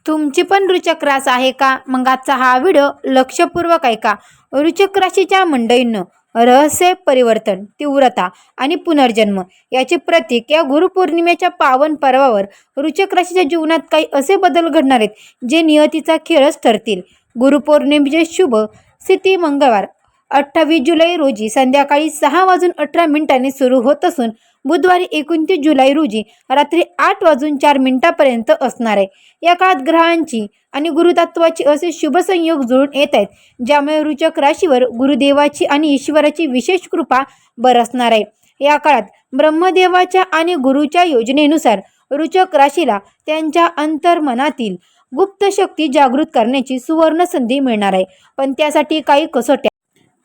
तुमची पण रुचक रास आहे का? मग आजचा हा व्हिडिओ लक्षपूर्वक ऐका. रुचक राशीच्या मंडळींनो, रहस्य, परिवर्तन, तीव्रता आणि पुनर्जन्म याचे प्रतीक या गुरुपौर्णिमेच्या पावन पर्वावर रुचक राशीच्या जीवनात काही असे बदल घडणार आहेत जे नियतीचा खेळच ठरतील. गुरुपौर्णिमेचे शुभ स्थिती मंगळवार 28 जुलै रोजी संध्याकाळी 6:18 सुरू होत असून बुधवारी 29 जुलै रोजी रात्री 8:04 असणार आहे. या काळात ग्रहांची आणि गुरुतत्वाची असे शुभ संयोग जुळून येत आहेत ज्यामुळे रुचक राशीवर गुरुदेवाची आणि ईश्वराची विशेष कृपा बरसणार आहे. या काळात ब्रह्मदेवाच्या आणि गुरुच्या योजनेनुसार रुचक राशीला त्यांच्या अंतर्मनातील गुप्त शक्ती जागृत करण्याची सुवर्ण संधी मिळणार आहे. पण त्यासाठी काही कसोट्या,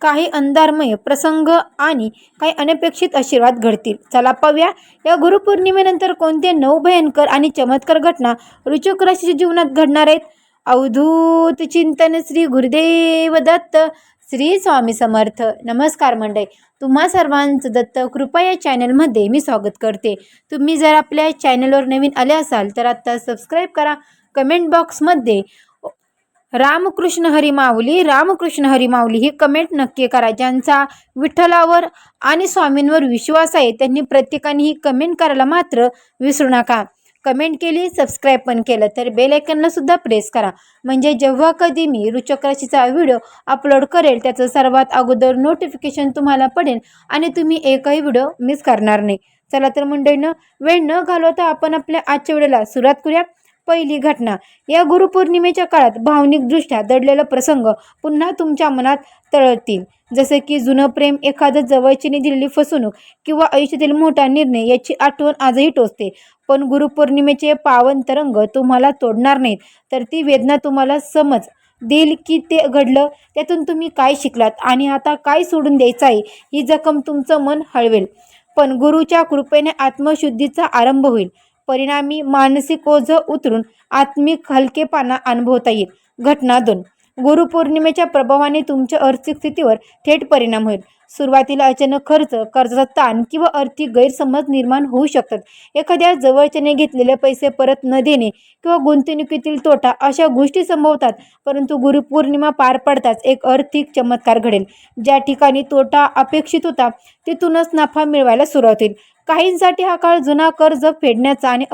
काही अंधारमय प्रसंग आणि काही अनपेक्षित आशीर्वाद घडतील. चला पाहूया या गुरुपौर्णिमेनंतर कोणते 9 भयंकर आणि चमत्कार घटना रुचक राशीच्या जीवनात घडणार आहेत. अवधूत चिंतन श्री गुरुदेव दत्त. श्री स्वामी समर्थ. नमस्कार मंडळी, तुम्हा सर्वांचं दत्त कृपा या चॅनलमध्ये मी स्वागत करते. तुम्ही जर आपल्या चॅनलवर नवीन आले असाल तर आता सबस्क्राईब करा. कमेंट बॉक्समध्ये रामकृष्ण हरी माऊली, रामकृष्ण हरी माऊली ही कमेंट नक्की करा. ज्यांचा विठ्ठलावर आणि स्वामींवर विश्वास आहे त्यांनी प्रत्येकाने ही कमेंट करायला मात्र विसरू नका. कमेंट केली, सबस्क्राईब पण केलं तर बेल आयकॉनला सुद्धा प्रेस करा, म्हणजे जेव्हा कधी मी रुचक राशीचा व्हिडिओ अपलोड करेल त्याचं सर्वात अगोदर नोटिफिकेशन तुम्हाला पडेल आणि तुम्ही एकही व्हिडिओ मिस करणार नाही. चला तर मंडळींनो, वेळ न घालवता आपण आपल्या आजच्या व्हिडिओला सुरुवात करूया. पहिली घटना, या गुरुपौर्णिमेच्या काळात भावनिकदृष्ट्या दडलेला प्रसंग पुन्हा तुमच्या मनात तळतील. जसे की जुनं प्रेम, एखादं जवळचीने दिलेली फसवणूक किंवा आयुष्यातील मोठा निर्णय याची आठवण आजही टोचते. पण गुरुपौर्णिमेचे पावन तरंग तुम्हाला तोडणार नाहीत, तर ती वेदना तुम्हाला समज देईल की ते घडलं, त्यातून तुम्ही काय शिकलात आणि आता काय सोडून द्यायचं आहे. ही जखम तुमचं मन हळवेल. पण गुरुच्या कृपेने आत्मशुद्धीचा आरंभ होईल. परिणामी मानसिक ओझं उतरून आत्मिक हलकेपणा अनुभवता येईल. घटना 2, गुरुपौर्णिमेच्या प्रभावाने तुमच्या आर्थिक स्थितीवर थेट परिणाम होईल. सुरुवातीला अचानक खर्च, कर्जाचा ताण किंवा आर्थिक गैरसमज निर्माण होऊ शकतात. एखाद्या जवळच्याने घेतलेले पैसे परत न देणे किंवा गुंतवणुकीतील तोटा अशा गोष्टी संभवतात. परंतु गुरुपौर्णिमा पार पडताच एक आर्थिक चमत्कार घडेल. ज्या ठिकाणी तोटा अपेक्षित होता तिथूनच नफा मिळवायला सुरुवात होईल. काहींसाठी हा काळ जुना कर्ज फेडण्याचा आणि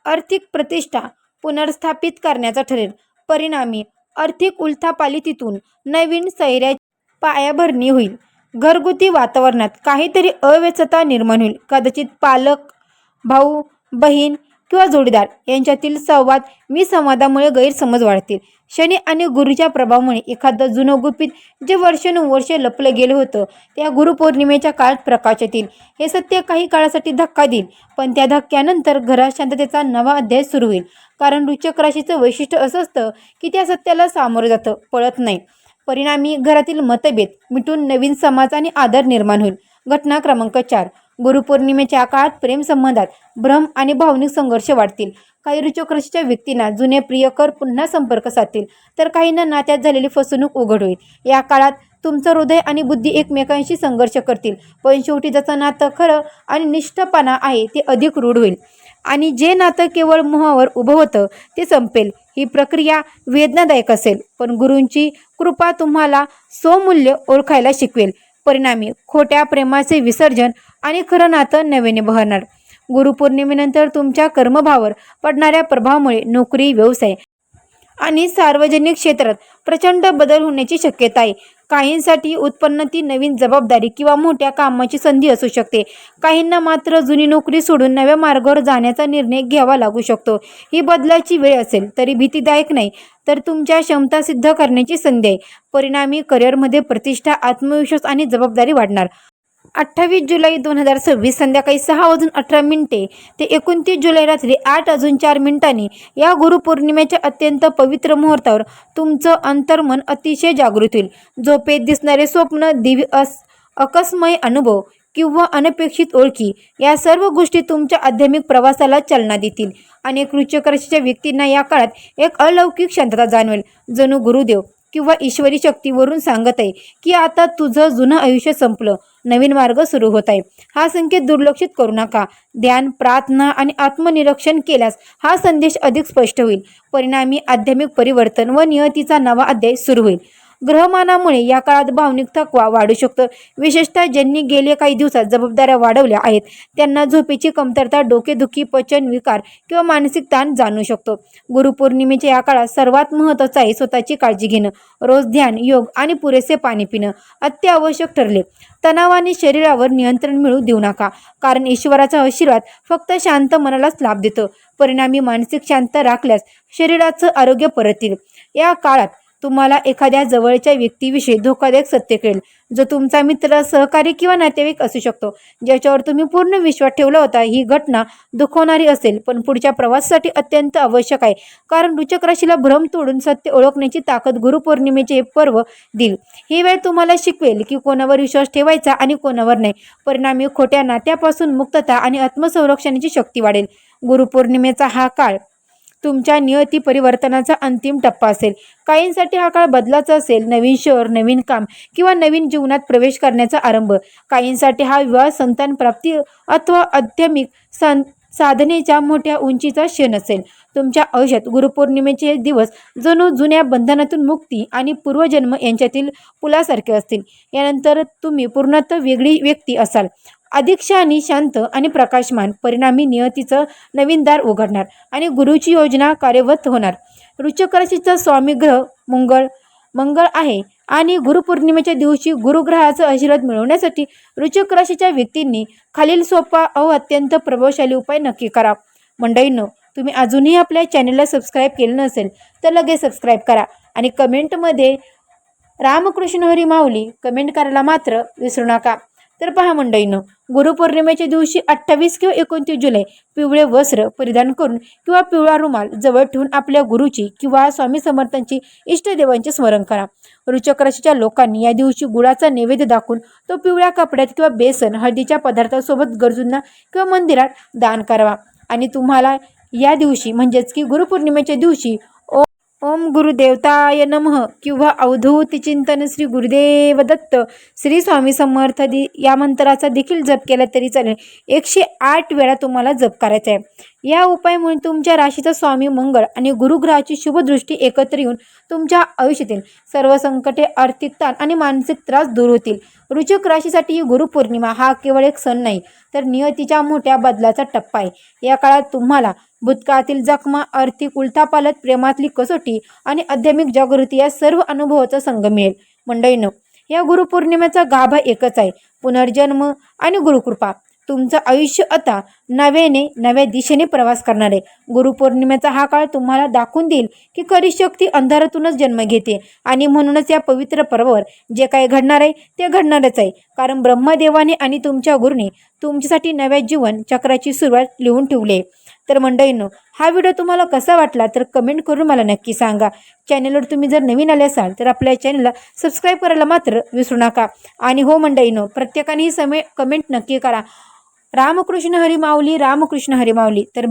आर्थिक प्रतिष्ठा पुनर्स्थापित करण्याचा ठरेल. परिणामी आर्थिक उलथापालथीतून नवीन स्थैर्याची पायाभरणी होईल. घरगुती वातावरणात काहीतरी अव्यवस्था निर्माण होईल. कदाचित पालक, भाऊ, बहीण किंवा जोडीदार यांच्यातील संवाद विसंवादामुळे गैरसमज वाढतील. शनी आणि गुरुच्या प्रभावामुळे एखादं जुनं गुपित जे वर्षानुवर्षे लपलं गेलं होतं त्या गुरुपौर्णिमेच्या काळात प्रकाशात येईल. हे सत्य काही काळासाठी धक्का देईल, पण त्या धक्क्यानंतर घरात शांततेचा नवा अध्याय सुरू होईल. कारण रुचक राशीचं वैशिष्ट्य असं असतं की त्या सत्याला सामोरं जातं, पळत नाही. परिणामी घरातील मतभेद मिटून नवीन समाज आणि आदर निर्माण होईल. घटना क्रमांक 4, गुरुपौर्णिमेच्या काळात प्रेमसंबंधात भ्रम आणि भावनिक संघर्ष वाढतील. काही रुचक राशीच्या व्यक्तींना जुने प्रियकर पुन्हा संपर्क साधतील, तर काहींना नात्यात झालेली फसवणूक उघड होईल. या काळात तुमचं हृदय आणि बुद्धी एकमेकांशी संघर्ष करतील, पण शेवटी ज्याचं नातं खरं आणि निष्ठपणा आहे ते अधिक रूढ होईल आणि जे नातं केवळ मोहावर उभं होतं ते संपेल. ही प्रक्रिया वेदनादायक असेल, पण गुरूंची कृपा तुम्हाला स्वमूल्य ओळखायला शिकवेल. परिणामी खोट्या प्रेमाचे विसर्जन आणि खरं नातं नव्याने बहरणार. गुरुपौर्णिमेनंतर तुमच्या कर्मभावावर पडणाऱ्या प्रभावामुळे नोकरी, व्यवसाय आणि सार्वजनिक क्षेत्रात प्रचंड बदल होण्याची शक्यता आहे. काहींसाठी उत्पन्नातील नवीन जबाबदारी किंवा मोठ्या कामाची संधी असू शकते. काहींना मात्र जुनी नोकरी सोडून नव्या मार्गावर जाण्याचा निर्णय घ्यावा लागू शकतो. ही बदलाची वेळ असेल तरी भीतीदायक नाही, तर तुमच्या क्षमता सिद्ध करण्याची संधी आहे. परिणामी करिअरमध्ये प्रतिष्ठा, आत्मविश्वास आणि जबाबदारी वाढणार. 28 जुलै 2026 संध्याकाळी 6:18 ते 29 जुलै रात्री 8:04 या गुरुपौर्णिमेच्या अत्यंत पवित्र मुहूर्तावर तुमचं अंतर्मन अतिशय जागृत होईल. झोपेत दिसणारे स्वप्न, दिव्य अकस्मय अनुभव किंवा अनपेक्षित ओळखी या सर्व गोष्टी तुमच्या आध्यात्मिक प्रवासाला चालना देतील. अनेक रुचक राशीच्या व्यक्तींना या काळात एक अलौकिक शांतता जाणवेल, जणू गुरुदेव किंवा ईश्वरी शक्तीवरून सांगत आहे की आता तुझं जुनं आयुष्य संपलं, नवीन मार्ग सुरू होत आहे. हा संकेत दुर्लक्षित करू नका. ध्यान, प्रार्थना आणि आत्मनिरीक्षण केल्यास हा संदेश अधिक स्पष्ट होईल. परिणामी आध्यात्मिक परिवर्तन व नियतीचा नवा अध्याय सुरू होईल. ग्रहमानामुळे या काळात भावनिक थकवा वाढू शकतो. विशेषतः ज्यांनी गेले काही दिवसात जबाबदाऱ्या वाढवल्या आहेत त्यांना झोपेची कमतरता, डोकेदुखी, पचन विकार किंवा मानसिक ताण जाणवू शकतो. गुरुपौर्णिमेच्या या काळात सर्वात महत्त्वाचं आहे स्वतःची काळजी घेणं. रोज ध्यान, योग आणि पुरेसे पाणी पिणं अत्यावश्यक ठरले. तणावाने शरीरावर नियंत्रण मिळू देऊ नका, कारण ईश्वराचा आशीर्वाद फक्त शांत मनालाच लाभ देतो. परिणामी मानसिक शांतता राखल्यास शरीराचं आरोग्य परत येईल. या काळात तुम्हाला एखाद्या जवळच्या व्यक्तीविषयी धोकादायक सत्य कळेल, जो तुमचा मित्र, सहकारी किंवा नातेवाईक असू शकतो, ज्याच्यावर तुम्ही पूर्ण विश्वास ठेवला होता. ही घटना दुखवणारी असेल, पण पुढच्या प्रवासासाठी अत्यंत आवश्यक आहे, कारण वृश्चिक राशीला भ्रम तोडून सत्य ओळखण्याची ताकद गुरुपौर्णिमेचे हे पर्व देईल. ही वेळ तुम्हाला शिकवेल की कोणावर विश्वास ठेवायचा आणि कोणावर नाही. परिणामी खोट्या नात्यापासून मुक्तता आणि आत्मसंरक्षणाची शक्ती वाढेल. गुरुपौर्णिमेचा हा काळ तुमच्या नियती परिवर्तनाचा अंतिम टप्पा असेल. काहींसाठी हा काळ बदलाचा असेल, नवीन शहर, नवीन काम किंवा नवीन जीवनात प्रवेश करण्याचा आरंभ. काहींसाठी हा विवाह, संतान प्राप्ती अथवा आध्यात्मिक साधनेच्या मोठ्या उंचीचा क्षण असेल. तुमच्या आयुष्यात गुरुपौर्णिमेचे दिवस जणू जुन्या बंधनातून मुक्ती आणि पूर्वजन्म यांच्यातील पुलासारखे असतील. यानंतर तुम्ही पूर्णतः वेगळी व्यक्ती असाल, अधिक शहाणी, शांत आणि प्रकाशमान. परिणामी नियतीचं नवीन दार उघडणार आणि गुरुची योजना कार्यरत होणार. वृश्चिक राशीचा स्वामी ग्रह मंगळ आहे आणि गुरुपौर्णिमेच्या दिवशी गुरुग्रहाचा आशीर्वाद मिळवण्यासाठी वृश्चिक राशीच्या व्यक्तींनी खालील सोपा अत्यंत प्रभावशाली उपाय नक्की करा. मंडळींनो, तुम्ही अजूनही आपल्या चॅनलला सबस्क्राईब केलं नसेल तर लगेच सबस्क्राईब करा आणि कमेंटमध्ये रामकृष्ण हरी माऊली कमेंट करायला मात्र विसरू नका. तर पहा मंडळींनो, गुरुपौर्णिमेच्या दिवशी 28 किंवा 29 जुलै पिवळे वस्त्र परिधान करून किंवा पिवळा रुमाल जवळ ठेवून आपल्या गुरुची किंवा स्वामी समर्थांची, इष्टदेवांचे स्मरण करा. वृश्चिक राशीच्या लोकांनी या दिवशी गुळाचा नैवेद्य दाखवून तो पिवळ्या कपड्यात किंवा बेसन, हळदीच्या पदार्थासोबत गरजूंना किंवा मंदिरात दान करावा. आणि तुम्हाला या दिवशी म्हणजेच की गुरुपौर्णिमेच्या दिवशी ओम गुरुदेवताय नमः किंवा अवधूत चिंतन श्री गुरुदेव दत्त, श्री स्वामी समर्थ या मंत्राचा देखील जप केला तरी चालेल. 108 वेळा तुम्हाला जप करायचा आहे. या उपायामुळे तुमच्या राशीचा स्वामी मंगळ आणि गुरुग्रहाची शुभदृष्टी एकत्र येऊन तुमच्या आयुष्यातील सर्व संकटे, आर्थिक ताण आणि मानसिक त्रास दूर होतील. वृश्चिक राशीसाठी ही गुरुपौर्णिमा हा केवळ एक सण नाही, तर नियतीच्या मोठ्या बदलाचा टप्पा आहे. या काळात तुम्हाला भूतकाळातील जखमा, आर्थिक उलथापालट, प्रेमातली कसोटी आणि आध्यात्मिक जागृती या सर्व अनुभवाचा संगम मिळेल. मंडळींनो, या गुरुपौर्णिमेचा गाभा एकच आहे, पुनर्जन्म आणि गुरुकृपा. तुमचं आयुष्य आता नव्या दिशेने प्रवास करणार आहे. गुरुपौर्णिमेचा हा काळ तुम्हाला दाखवून देईल की खरी शक्ती अंधारातूनच जन्म घेते आणि म्हणूनच या पवित्र पर्वावर जे काही घडणार आहे ते घडणारच आहे, कारण ब्रह्मदेवाने आणि तुमच्या गुरुने तुमच्यासाठी नव्या जीवन चक्राची सुरुवात लिहून ठेवली आहे. तर मंडळींनो, हा व्हिडिओ तुम्हाला कसा वाटला तर कमेंट करून मला नक्की सांगा. चॅनलवर तुम्ही जर नवीन आले असाल तर आपल्या चॅनलला सबस्क्राईब करायला मात्र विसरू नका. आणि हो मंडळींनो, प्रत्येकाने ही कमेंट नक्की करा, रामकृष्ण हरी माऊली, रामकृष्ण हरी माऊली. तर